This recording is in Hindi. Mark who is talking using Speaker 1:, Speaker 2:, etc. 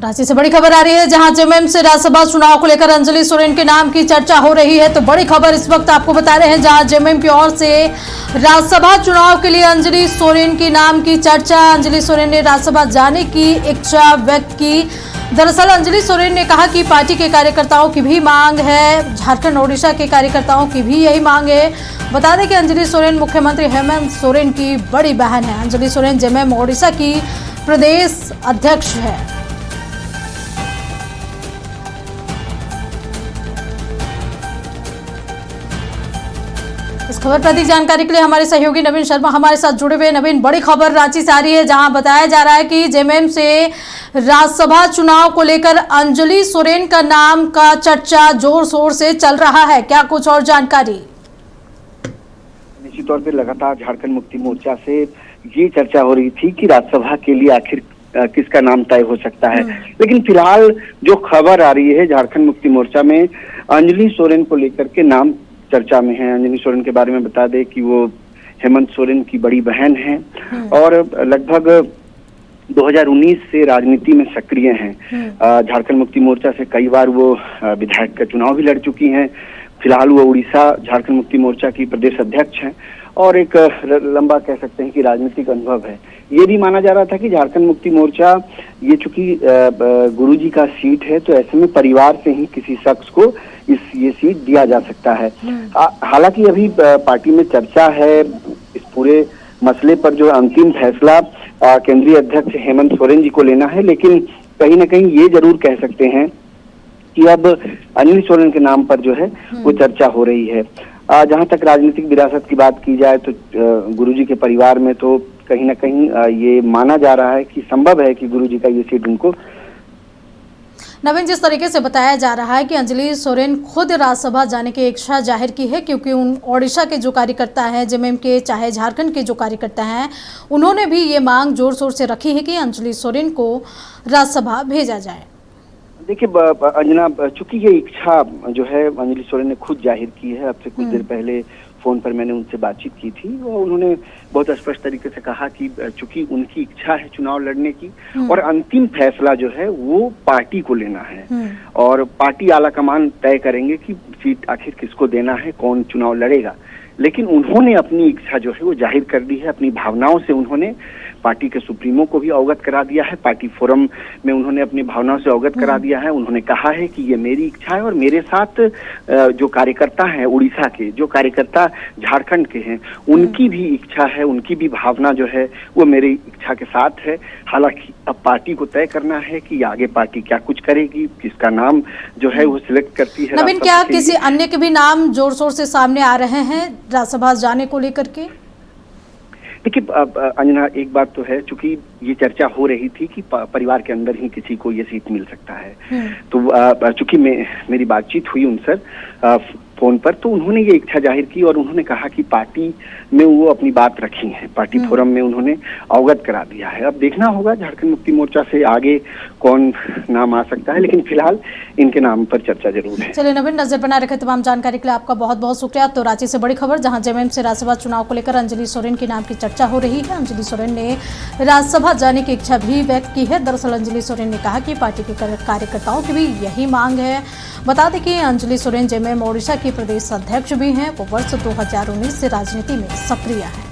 Speaker 1: रांची से बड़ी खबर आ रही है, जहां जेएमएम से राज्यसभा चुनाव को लेकर अंजलि सोरेन के नाम की चर्चा हो रही है। तो बड़ी खबर इस वक्त आपको बता रहे हैं, जहां जेएमएम की ओर से राज्यसभा चुनाव के लिए अंजलि सोरेन के नाम की चर्चा। अंजलि सोरेन ने राज्यसभा जाने की इच्छा व्यक्त की। दरअसल अंजलि सोरेन ने कहा कि पार्टी के कार्यकर्ताओं की भी मांग है, झारखंड ओडिशा के कार्यकर्ताओं की भी यही मांग है। बता दें कि अंजलि सोरेन मुख्यमंत्री हेमंत सोरेन की बड़ी बहन है। अंजलि सोरेन जेएमएम ओडिशा की प्रदेश अध्यक्ष है। इस खबर पर अधिक जानकारी के लिए हमारे सहयोगी नवीन शर्मा हमारे साथ जुड़े हुए। नवीन, बड़ी खबर रांची से आ रही है, जहां बताया जा रहा है कि जेएमएम से राज्यसभा चुनाव को लेकर अंजलि सोरेन का नाम का चर्चा जोर शोर से चल रहा है। क्या कुछ और जानकारी?
Speaker 2: निश्चित तौर पर लगातार झारखंड मुक्ति मोर्चा से ये चर्चा हो रही थी कि राज्यसभा के लिए आखिर किसका नाम तय हो सकता है, लेकिन फिलहाल जो खबर आ रही है झारखंड मुक्ति मोर्चा में अंजलि सोरेन को लेकर के नाम चर्चा में है। अंजलि सोरेन के बारे में बता दें कि वो हेमंत सोरेन की बड़ी बहन है और लगभग 2019 से राजनीति में सक्रिय हैं। झारखंड मुक्ति मोर्चा से कई बार वो विधायक का चुनाव भी लड़ चुकी हैं। फिलहाल वो उड़ीसा झारखंड मुक्ति मोर्चा की प्रदेश अध्यक्ष हैं और एक लंबा कह सकते हैं कि राजनीतिक अनुभव है। ये भी माना जा रहा था कि झारखंड मुक्ति मोर्चा ये चूंकि गुरुजी का सीट है, तो ऐसे में परिवार से ही किसी शख्स को ये सीट दिया जा सकता है। हालांकि अभी पार्टी में चर्चा है इस पूरे मसले पर, जो अंतिम फैसला केंद्रीय अध्यक्ष हेमंत सोरेन जी को लेना है, लेकिन कहीं ना कहीं ये जरूर कह सकते हैं कि अब अंजलि सोरेन के नाम पर जो है वो चर्चा हो रही है। जहां तक राजनीतिक विरासत की बात की जाए तो गुरुजी के परिवार में तो कहीं ना कहीं ये माना जा रहा है कि संभव है कि गुरुजी का ये सीट उनको।
Speaker 1: नवीन, जिस तरीके से बताया जा रहा है कि अंजलि सोरेन खुद राज्यसभा जाने की इच्छा जाहिर की है, क्योंकि उन ओडिशा के जो कार्यकर्ता हैं जेएमएम के, चाहे झारखंड के जो कार्यकर्ता हैं, उन्होंने भी ये मांग जोर शोर से रखी है कि अंजलि सोरेन को राज्यसभा भेजा जाए। देखिए
Speaker 2: अंजना, चूंकि ये इच्छा जो है अंजलि सोरेन ने खुद जाहिर की है। अब से कुछ देर पहले फोन पर मैंने उनसे बातचीत की थी, वो उन्होंने बहुत स्पष्ट तरीके से कहा कि चूंकि उनकी इच्छा है चुनाव लड़ने की और अंतिम फैसला जो है वो पार्टी को लेना है और पार्टी आलाकमान तय करेंगे कि सीट आखिर किसको देना है, कौन चुनाव लड़ेगा। लेकिन उन्होंने अपनी इच्छा जो है वो जाहिर कर दी है। अपनी भावनाओं से उन्होंने पार्टी के सुप्रीमो को भी अवगत करा दिया है। पार्टी फोरम में उन्होंने अपनी भावनाओं से अवगत करा दिया है। उन्होंने कहा है कि ये मेरी इच्छा है और मेरे साथ जो कार्यकर्ता हैं उड़ीसा के, जो कार्यकर्ता झारखंड के हैं, उनकी भी इच्छा है, उनकी भी भावना जो है वो मेरी इच्छा के साथ है। हालांकि अब पार्टी को तय करना है कि आगे पार्टी क्या कुछ करेगी, किसका नाम जो है वो सिलेक्ट करती है।
Speaker 1: नवीन, क्या किसी अन्य के भी नाम जोर शोर से सामने आ रहे हैं राज्यसभा जाने को लेकर के?
Speaker 2: देखिए अंजना, एक बात तो है, चूंकि ये चर्चा हो रही थी कि परिवार के अंदर ही किसी को ये सीट मिल सकता है, तो चूंकि मेरी बातचीत हुई उनसे फोन पर, तो उन्होंने ये इच्छा जाहिर की और उन्होंने कहा कि पार्टी में वो अपनी बात रखी है, पार्टी फोरम में उन्होंने अवगत करा दिया है। अब देखना होगा झारखंड मुक्ति मोर्चा से आगे कौन नाम आ सकता है, लेकिन फिलहाल इनके नाम पर चर्चा जरूर है।
Speaker 1: चलिए नवीन, नजर बनाए रखे। तमाम जानकारी के लिए आपका बहुत बहुत शुक्रिया। तो रांची से बड़ी खबर, जहां जेएमएम से राज्यसभा चुनाव को लेकर अंजलि सोरेन के नाम की चर्चा हो रही है। अंजलि सोरेन ने राज्यसभा जाने की इच्छा भी व्यक्त की है। दरअसल अंजलि सोरेन ने कहा कि पार्टी के कार्यकर्ताओं की भी यही मांग है। बता दें कि अंजलि सोरेन जेएमएम ओडिशा की प्रदेश अध्यक्ष भी हैं। वो वर्ष 2019 से राजनीति में सक्रिय है।